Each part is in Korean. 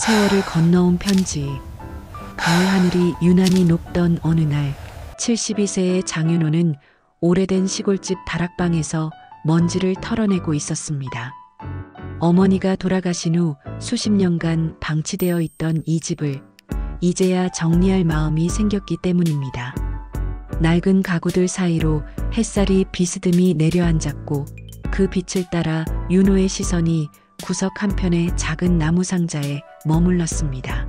세월을 건너온 편지. 가을 하늘이 유난히 높던 어느 날 72세의 장윤호는 오래된 시골집 다락방에서 먼지를 털어내고 있었습니다. 어머니가 돌아가신 후 수십 년간 방치되어 있던 이 집을 이제야 정리할 마음이 생겼기 때문입니다. 낡은 가구들 사이로 햇살이 비스듬히 내려앉았고 그 빛을 따라 윤호의 시선이 구석 한편의 작은 나무 상자에 머물렀습니다.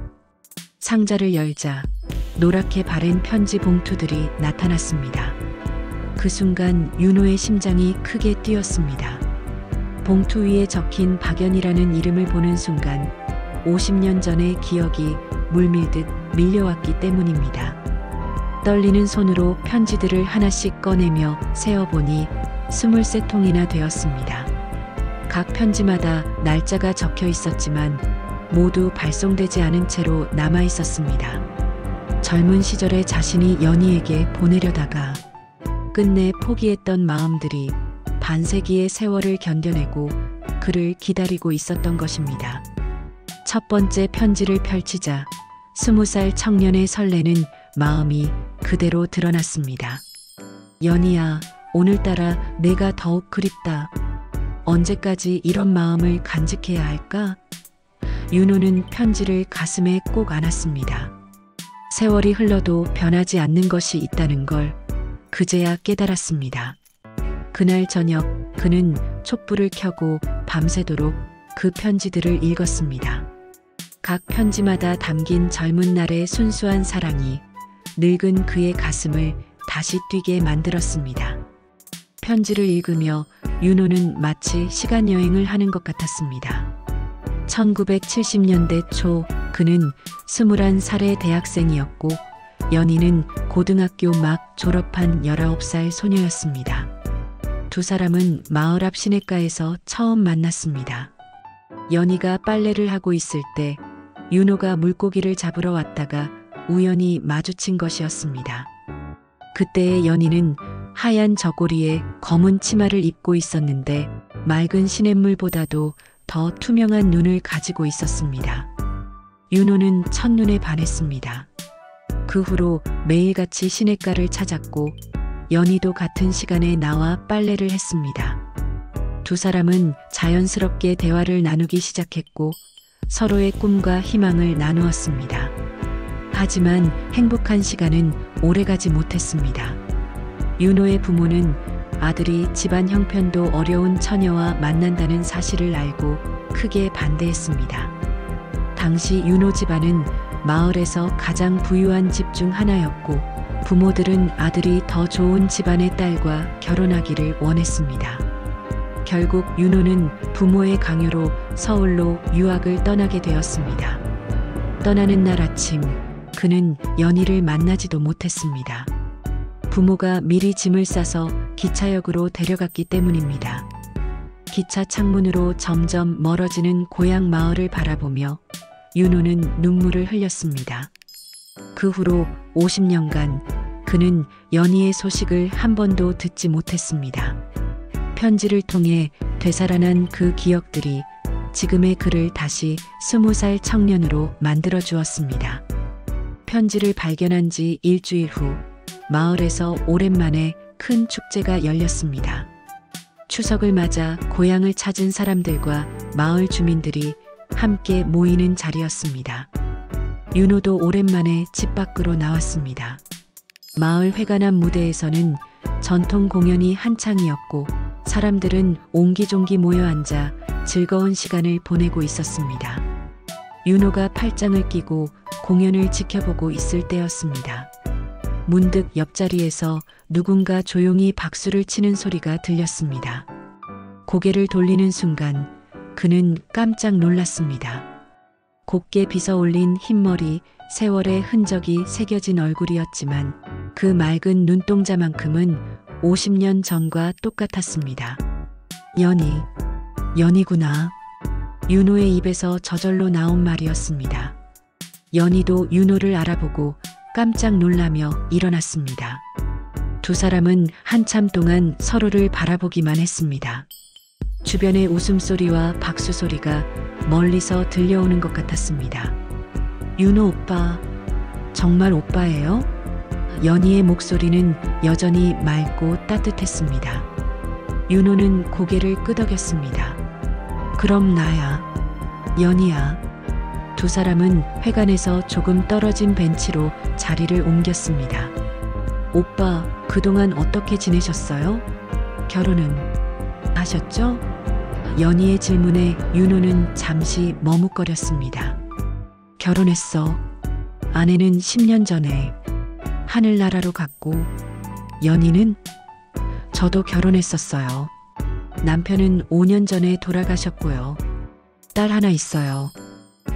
상자를 열자 노랗게 바랜 편지 봉투들이 나타났습니다. 그 순간 윤호의 심장이 크게 뛰었습니다. 봉투 위에 적힌 박연이라는 이름을 보는 순간 50년 전의 기억이 물밀듯 밀려왔기 때문입니다. 떨리는 손으로 편지들을 하나씩 꺼내며 세어보니 23통이나 되었습니다. 각 편지마다 날짜가 적혀 있었지만 모두 발송되지 않은 채로 남아 있었습니다. 젊은 시절의 자신이 연희에게 보내려다가 끝내 포기했던 마음들이 반세기의 세월을 견뎌내고 그를 기다리고 있었던 것입니다. 첫 번째 편지를 펼치자 20살 청년의 설레는 마음이 그대로 드러났습니다. 연희야, 오늘따라 내가 더욱 그립다. 언제까지 이런 마음을 간직해야 할까? 윤호는 편지를 가슴에 꼭 안았습니다. 세월이 흘러도 변하지 않는 것이 있다는 걸 그제야 깨달았습니다. 그날 저녁 그는 촛불을 켜고 밤새도록 그 편지들을 읽었습니다. 각 편지마다 담긴 젊은 날의 순수한 사랑이 늙은 그의 가슴을 다시 뛰게 만들었습니다. 편지를 읽으며 윤호는 마치 시간여행을 하는 것 같았습니다. 1970년대 초 그는 21살의 대학생이었고 연희는 고등학교 막 졸업한 19살 소녀였습니다. 두 사람은 마을 앞 시냇가에서 처음 만났습니다. 연희가 빨래를 하고 있을 때 윤호가 물고기를 잡으러 왔다가 우연히 마주친 것이었습니다. 그때의 연희는 하얀 저고리에 검은 치마를 입고 있었는데 맑은 시냇물보다도 더 투명한 눈을 가지고 있었습니다. 윤호는 첫눈에 반했습니다. 그 후로 매일같이 시냇가를 찾았고 연희도 같은 시간에 나와 빨래를 했습니다. 두 사람은 자연스럽게 대화를 나누기 시작했고 서로의 꿈과 희망을 나누었습니다. 하지만 행복한 시간은 오래가지 못했습니다. 윤호의 부모는 아들이 집안 형편도 어려운 처녀와 만난다는 사실을 알고 크게 반대했습니다. 당시 윤호 집안은 마을에서 가장 부유한 집 중 하나였고 부모들은 아들이 더 좋은 집안의 딸과 결혼하기를 원했습니다. 결국 윤호는 부모의 강요로 서울로 유학을 떠나게 되었습니다. 떠나는 날 아침 그는 연희를 만나지도 못했습니다. 부모가 미리 짐을 싸서 기차역으로 데려갔기 때문입니다. 기차 창문으로 점점 멀어지는 고향 마을을 바라보며 윤호는 눈물을 흘렸습니다. 그 후로 50년간 그는 연희의 소식을 한 번도 듣지 못했습니다. 편지를 통해 되살아난 그 기억들이 지금의 그를 다시 20살 청년으로 만들어 주었습니다. 편지를 발견한 지 일주일 후 마을에서 오랜만에 큰 축제가 열렸습니다. 추석을 맞아 고향을 찾은 사람들과 마을 주민들이 함께 모이는 자리였습니다. 윤호도 오랜만에 집 밖으로 나왔습니다. 마을 회관앞 무대에서는 전통 공연이 한창이었고 사람들은 옹기종기 모여 앉아 즐거운 시간을 보내고 있었습니다. 윤호가 팔짱을 끼고 공연을 지켜보고 있을 때였습니다. 문득 옆자리에서 누군가 조용히 박수를 치는 소리가 들렸습니다. 고개를 돌리는 순간 그는 깜짝 놀랐습니다. 곱게 빗어올린 흰머리, 세월의 흔적이 새겨진 얼굴이었지만 그 맑은 눈동자만큼은 50년 전과 똑같았습니다. 연희구나. 윤호의 입에서 저절로 나온 말이었습니다. 연희도 윤호를 알아보고 깜짝 놀라며 일어났습니다. 두 사람은 한참 동안 서로를 바라보기만 했습니다. 주변의 웃음소리와 박수 소리가 멀리서 들려오는 것 같았습니다. 윤호 오빠, 정말 오빠예요? 연희의 목소리는 여전히 맑고 따뜻했습니다. 윤호는 고개를 끄덕였습니다. 그럼 나야, 연희야. 두 사람은 회관에서 조금 떨어진 벤치로 자리를 옮겼습니다. 오빠, 그동안 어떻게 지내셨어요? 결혼은 하셨죠? 연희의 질문에 윤호는 잠시 머뭇거렸습니다. 결혼했어. 아내는 10년 전에 하늘나라로 갔고, 연희는? 저도 결혼했었어요. 남편은 5년 전에 돌아가셨고요. 딸 하나 있어요.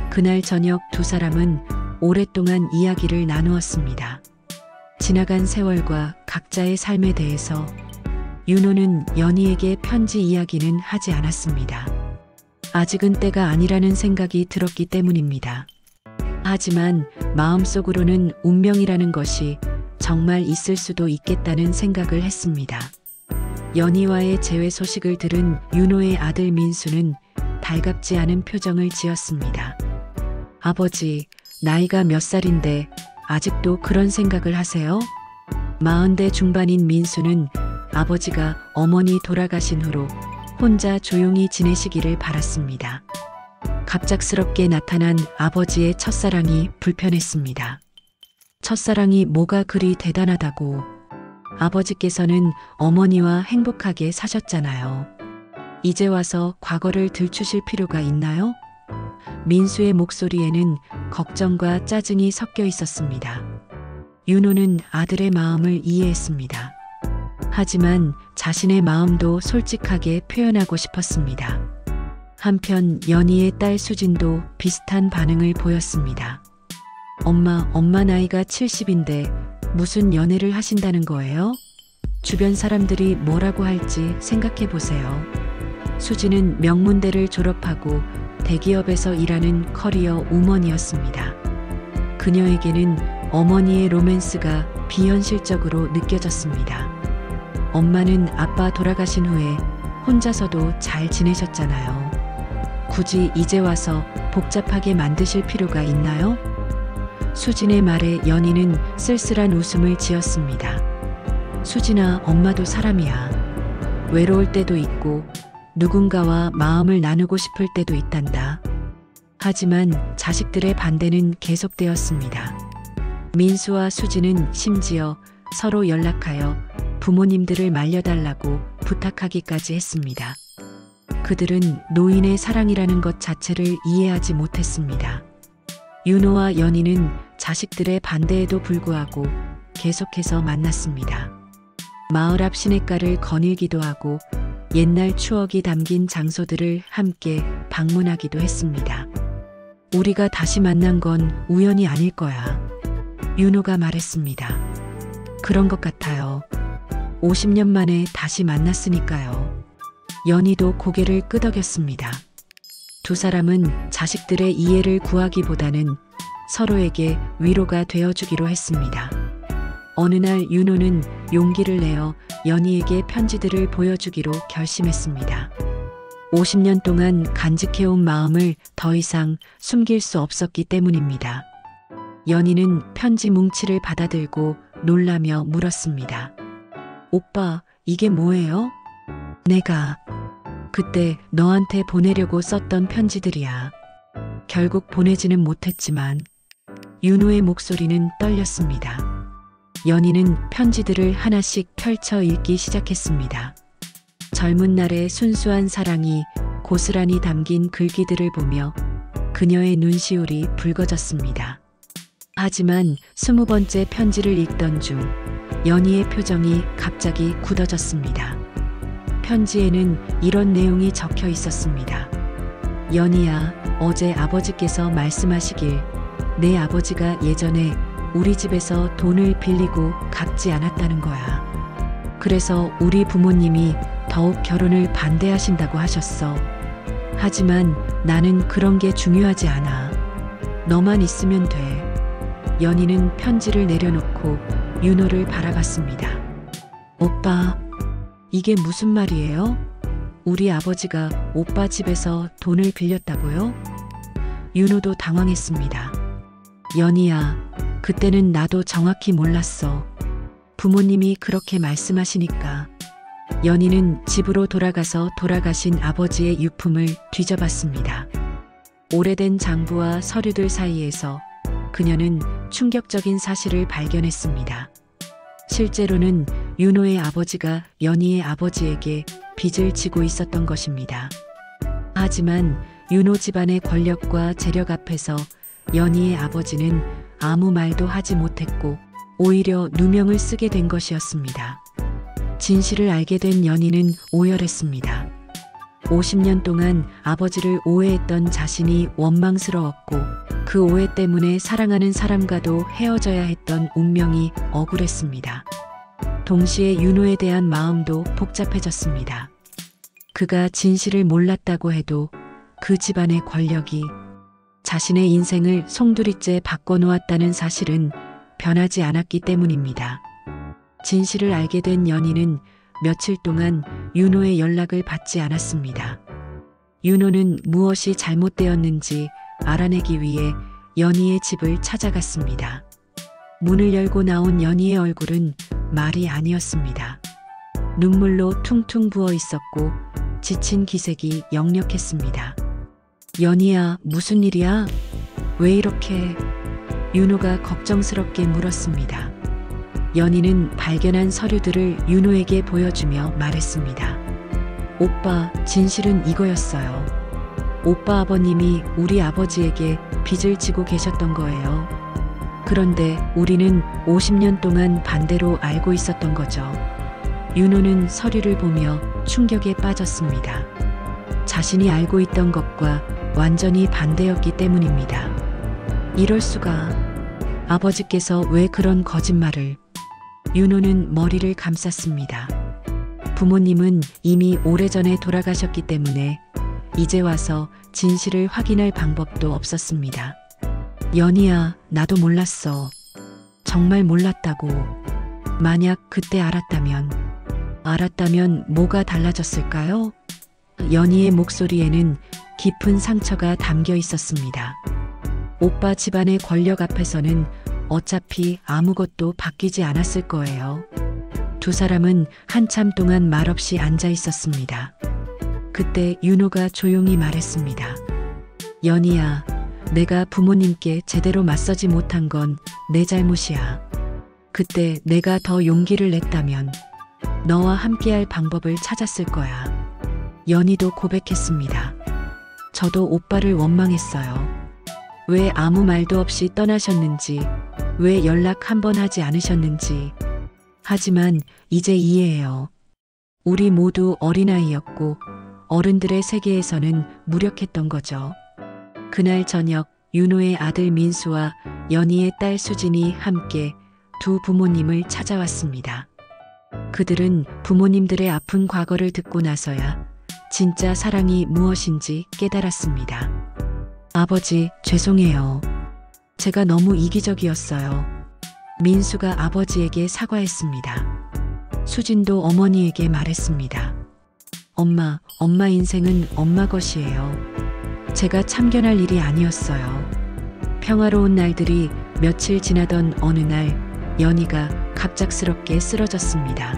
그날 저녁 두 사람은 오랫동안 이야기를 나누었습니다. 지나간 세월과 각자의 삶에 대해서. 윤호는 연희에게 편지 이야기는 하지 않았습니다. 아직은 때가 아니라는 생각이 들었기 때문입니다. 하지만 마음속으로는 운명이라는 것이 정말 있을 수도 있겠다는 생각을 했습니다. 연희와의 재회 소식을 들은 윤호의 아들 민수는 달갑지 않은 표정을 지었습니다. 아버지, 나이가 몇 살인데 아직도 그런 생각을 하세요? 40대 중반인 민수는 아버지가 어머니 돌아가신 후로 혼자 조용히 지내시기를 바랐습니다. 갑작스럽게 나타난 아버지의 첫사랑이 불편했습니다. 첫사랑이 뭐가 그리 대단하다고. 아버지께서는 어머니와 행복하게 사셨잖아요. 이제 와서 과거를 들추실 필요가 있나요? 민수의 목소리에는 걱정과 짜증이 섞여 있었습니다. 윤호는 아들의 마음을 이해했습니다. 하지만 자신의 마음도 솔직하게 표현하고 싶었습니다. 한편 연희의 딸 수진도 비슷한 반응을 보였습니다. 엄마 나이가 70인데 무슨 연애를 하신다는 거예요? 주변 사람들이 뭐라고 할지 생각해 보세요. 수진은 명문대를 졸업하고 대기업에서 일하는 커리어 우먼이었습니다. 그녀에게는 어머니의 로맨스가 비현실적으로 느껴졌습니다. 엄마는 아빠 돌아가신 후에 혼자서도 잘 지내셨잖아요. 굳이 이제 와서 복잡하게 만드실 필요가 있나요? 수진의 말에 연희는 쓸쓸한 웃음을 지었습니다. 수진아, 엄마도 사람이야. 외로울 때도 있고 누군가와 마음을 나누고 싶을 때도 있단다. 하지만 자식들의 반대는 계속되었습니다. 민수와 수진은 심지어 서로 연락하여 부모님들을 말려달라고 부탁하기까지 했습니다. 그들은 노인의 사랑이라는 것 자체를 이해하지 못했습니다. 윤호와 연희는 자식들의 반대에도 불구하고 계속해서 만났습니다. 마을 앞 시냇가를 거닐기도 하고 옛날 추억이 담긴 장소들을 함께 방문하기도 했습니다. 우리가 다시 만난 건 우연이 아닐 거야. 윤호가 말했습니다. 그런 것 같아요. 50년 만에 다시 만났으니까요. 연희도 고개를 끄덕였습니다. 두 사람은 자식들의 이해를 구하기보다는 서로에게 위로가 되어주기로 했습니다. 어느 날 윤호는 용기를 내어 연희에게 편지들을 보여주기로 결심했습니다. 50년 동안 간직해온 마음을 더 이상 숨길 수 없었기 때문입니다. 연희는 편지 뭉치를 받아들고 놀라며 물었습니다. 오빠, 이게 뭐예요? 내가 그때 너한테 보내려고 썼던 편지들이야. 결국 보내지는 못했지만. 윤호의 목소리는 떨렸습니다. 연희는 편지들을 하나씩 펼쳐 읽기 시작했습니다. 젊은 날의 순수한 사랑이 고스란히 담긴 글귀들을 보며 그녀의 눈시울이 붉어졌습니다. 하지만 20번째 편지를 읽던 중 연희의 표정이 갑자기 굳어졌습니다. 편지에는 이런 내용이 적혀 있었습니다. 연희야, 어제 아버지께서 말씀하시길 내 아버지가 예전에 우리 집에서 돈을 빌리고 갚지 않았다는 거야. 그래서 우리 부모님이 더욱 결혼을 반대하신다고 하셨어. 하지만 나는 그런 게 중요하지 않아. 너만 있으면 돼. 연희는 편지를 내려놓고 윤호를 바라봤습니다. 오빠, 이게 무슨 말이에요? 우리 아버지가 오빠 집에서 돈을 빌렸다고요? 윤호도 당황했습니다. 연희야, 그때는 나도 정확히 몰랐어. 부모님이 그렇게 말씀하시니까. 연희는 집으로 돌아가서 돌아가신 아버지의 유품을 뒤져봤습니다. 오래된 장부와 서류들 사이에서 그녀는 충격적인 사실을 발견했습니다. 실제로는 윤호의 아버지가 연희의 아버지에게 빚을 지고 있었던 것입니다. 하지만 윤호 집안의 권력과 재력 앞에서 연희의 아버지는 아무 말도 하지 못했고 오히려 누명을 쓰게 된 것이었습니다. 진실을 알게 된 연희는 오열했습니다. 50년 동안 아버지를 오해했던 자신이 원망스러웠고 그 오해 때문에 사랑하는 사람과도 헤어져야 했던 운명이 억울했습니다. 동시에 윤호에 대한 마음도 복잡해졌습니다. 그가 진실을 몰랐다고 해도 그 집안의 권력이 자신의 인생을 송두리째 바꿔놓았다는 사실은 변하지 않았기 때문입니다. 진실을 알게 된 연희는 며칠 동안 윤호의 연락을 받지 않았습니다. 윤호는 무엇이 잘못되었는지 알아내기 위해 연희의 집을 찾아갔습니다. 문을 열고 나온 연희의 얼굴은 말이 아니었습니다. 눈물로 퉁퉁 부어 있었고 지친 기색이 역력했습니다. 연희야, 무슨 일이야? 왜 이렇게? 윤호가 걱정스럽게 물었습니다. 연희는 발견한 서류들을 윤호에게 보여주며 말했습니다. 오빠, 진실은 이거였어요. 오빠 아버님이 우리 아버지에게 빚을 지고 계셨던 거예요. 그런데 우리는 50년 동안 반대로 알고 있었던 거죠. 윤호는 서류를 보며 충격에 빠졌습니다. 자신이 알고 있던 것과 완전히 반대였기 때문입니다. 이럴 수가. 아버지께서 왜 그런 거짓말을? 윤호는 머리를 감쌌습니다. 부모님은 이미 오래전에 돌아가셨기 때문에 이제 와서 진실을 확인할 방법도 없었습니다. 연희야, 나도 몰랐어. 정말 몰랐다고. 만약 그때 알았다면 뭐가 달라졌을까요? 연희의 목소리에는 깊은 상처가 담겨 있었습니다. 오빠 집안의 권력 앞에서는 어차피 아무것도 바뀌지 않았을 거예요. 두 사람은 한참 동안 말없이 앉아 있었습니다. 그때 윤호가 조용히 말했습니다. 연희야, 내가 부모님께 제대로 맞서지 못한 건 내 잘못이야. 그때 내가 더 용기를 냈다면 너와 함께할 방법을 찾았을 거야. 연희도 고백했습니다. 저도 오빠를 원망했어요. 왜 아무 말도 없이 떠나셨는지, 왜 연락 한 번 하지 않으셨는지. 하지만 이제 이해해요. 우리 모두 어린아이였고 어른들의 세계에서는 무력했던 거죠. 그날 저녁 윤호의 아들 민수와 연희의 딸 수진이 함께 두 부모님을 찾아왔습니다. 그들은 부모님들의 아픈 과거를 듣고 나서야 진짜 사랑이 무엇인지 깨달았습니다. 아버지, 죄송해요. 제가 너무 이기적이었어요. 민수가 아버지에게 사과했습니다. 수진도 어머니에게 말했습니다. 엄마 인생은 엄마 것이에요. 제가 참견할 일이 아니었어요. 평화로운 날들이 며칠 지나던 어느 날 연희가 갑작스럽게 쓰러졌습니다.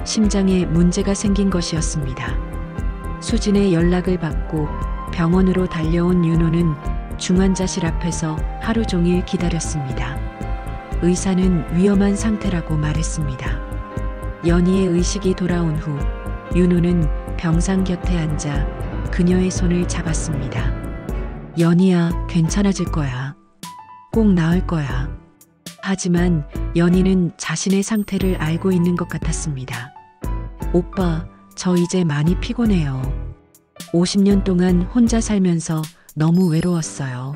심장에 문제가 생긴 것이었습니다. 수진의 연락을 받고 병원으로 달려온 윤호는 중환자실 앞에서 하루 종일 기다렸습니다. 의사는 위험한 상태라고 말했습니다. 연희의 의식이 돌아온 후 윤호는 병상 곁에 앉아 그녀의 손을 잡았습니다. 연희야, 괜찮아질 거야. 꼭 나을 거야. 하지만 연희는 자신의 상태를 알고 있는 것 같았습니다. 오빠, 저 이제 많이 피곤해요. 50년 동안 혼자 살면서 너무 외로웠어요.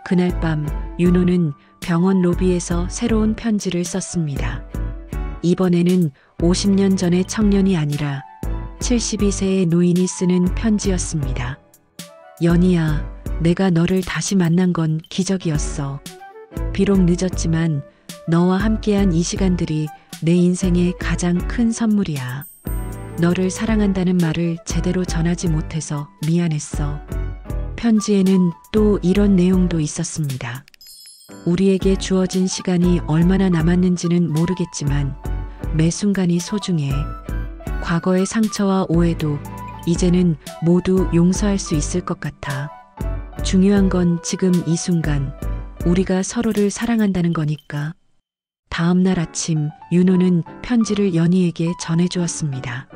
그날 밤 윤호는 병원 로비에서 새로운 편지를 썼습니다. 이번에는 50년 전의 청년이 아니라 72세의 노인이 쓰는 편지였습니다. 연희야, 내가 너를 다시 만난 건 기적이었어. 비록 늦었지만 너와 함께한 이 시간들이 내 인생의 가장 큰 선물이야. 너를 사랑한다는 말을 제대로 전하지 못해서 미안했어. 편지에는 또 이런 내용도 있었습니다. 우리에게 주어진 시간이 얼마나 남았는지는 모르겠지만 매 순간이 소중해. 과거의 상처와 오해도 이제는 모두 용서할 수 있을 것 같아. 중요한 건 지금 이 순간 우리가 서로를 사랑한다는 거니까. 다음 날 아침 윤호는 편지를 연희에게 전해주었습니다.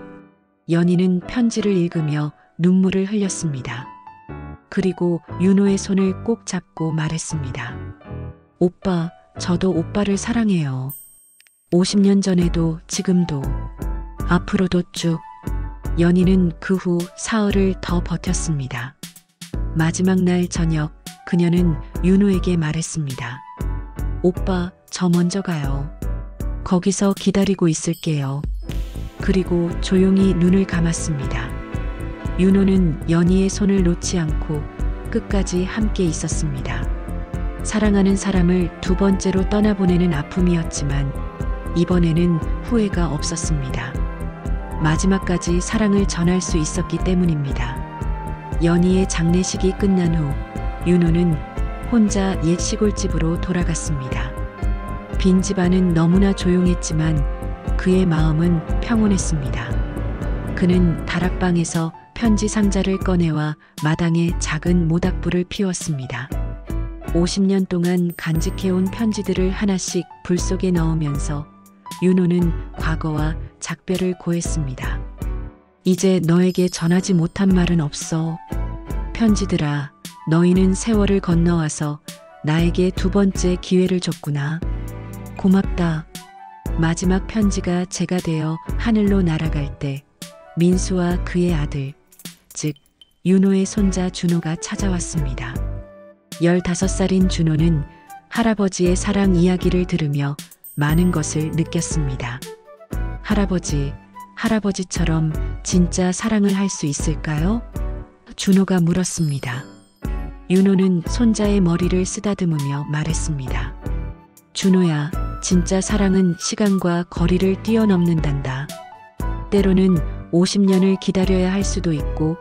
연희는 편지를 읽으며 눈물을 흘렸습니다. 그리고 윤호의 손을 꼭 잡고 말했습니다. 오빠, 저도 오빠를 사랑해요. 50년 전에도 지금도 앞으로도 쭉. 연희는 그 후 사흘을 더 버텼습니다. 마지막 날 저녁 그녀는 윤호에게 말했습니다. 오빠, 저 먼저 가요. 거기서 기다리고 있을게요. 그리고 조용히 눈을 감았습니다. 윤호는 연희의 손을 놓지 않고 끝까지 함께 있었습니다. 사랑하는 사람을 두 번째로 떠나보내는 아픔이었지만 이번에는 후회가 없었습니다. 마지막까지 사랑을 전할 수 있었기 때문입니다. 연희의 장례식이 끝난 후 윤호는 혼자 옛 시골집으로 돌아갔습니다. 빈 집안은 너무나 조용했지만 그의 마음은 평온했습니다. 그는 다락방에서 편지 상자를 꺼내와 마당에 작은 모닥불을 피웠습니다. 50년 동안 간직해온 편지들을 하나씩 불 속에 넣으면서 윤호는 과거와 작별을 고했습니다. 이제 너에게 전하지 못한 말은 없어. 편지들아, 너희는 세월을 건너와서 나에게 두 번째 기회를 줬구나. 고맙다. 마지막 편지가 제가 되어 하늘로 날아갈 때 민수와 그의 아들, 즉 윤호의 손자 준호가 찾아왔습니다. 15살인 준호는 할아버지의 사랑 이야기를 들으며 많은 것을 느꼈습니다. 할아버지, 할아버지처럼 진짜 사랑을 할 수 있을까요? 준호가 물었습니다. 윤호는 손자의 머리를 쓰다듬으며 말했습니다. 준호야, 진짜 사랑은 시간과 거리를 뛰어넘는단다. 때로는 50년을 기다려야 할 수도 있고,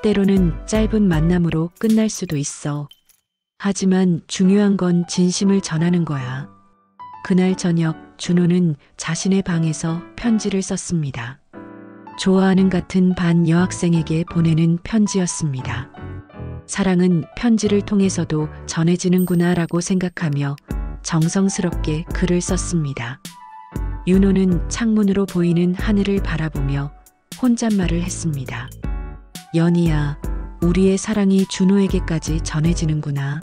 때로는 짧은 만남으로 끝날 수도 있어. 하지만 중요한 건 진심을 전하는 거야. 그날 저녁 준호는 자신의 방에서 편지를 썼습니다. 좋아하는 같은 반 여학생에게 보내는 편지였습니다. 사랑은 편지를 통해서도 전해지는구나 라고 생각하며 정성스럽게 글을 썼습니다. 윤호는 창문으로 보이는 하늘을 바라보며 혼잣말을 했습니다. 연희야, 우리의 사랑이 준호에게까지 전해지는구나.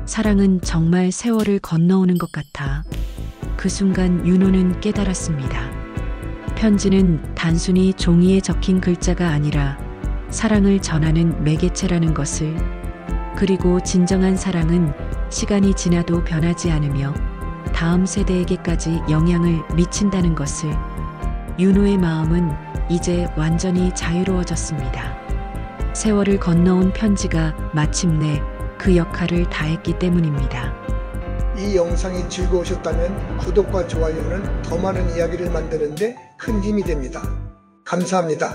사랑은 정말 세월을 건너오는 것 같아. 그 순간 윤호는 깨달았습니다. 편지는 단순히 종이에 적힌 글자가 아니라 사랑을 전하는 매개체라는 것을, 그리고 진정한 사랑은 시간이 지나도 변하지 않으며 다음 세대에게까지 영향을 미친다는 것을. 윤호의 마음은 이제 완전히 자유로워졌습니다. 세월을 건너온 편지가 마침내 그 역할을 다했기 때문입니다. 이 영상이 즐거우셨다면 구독과 좋아요는 더 많은 이야기를 만드는 데 큰 힘이 됩니다. 감사합니다.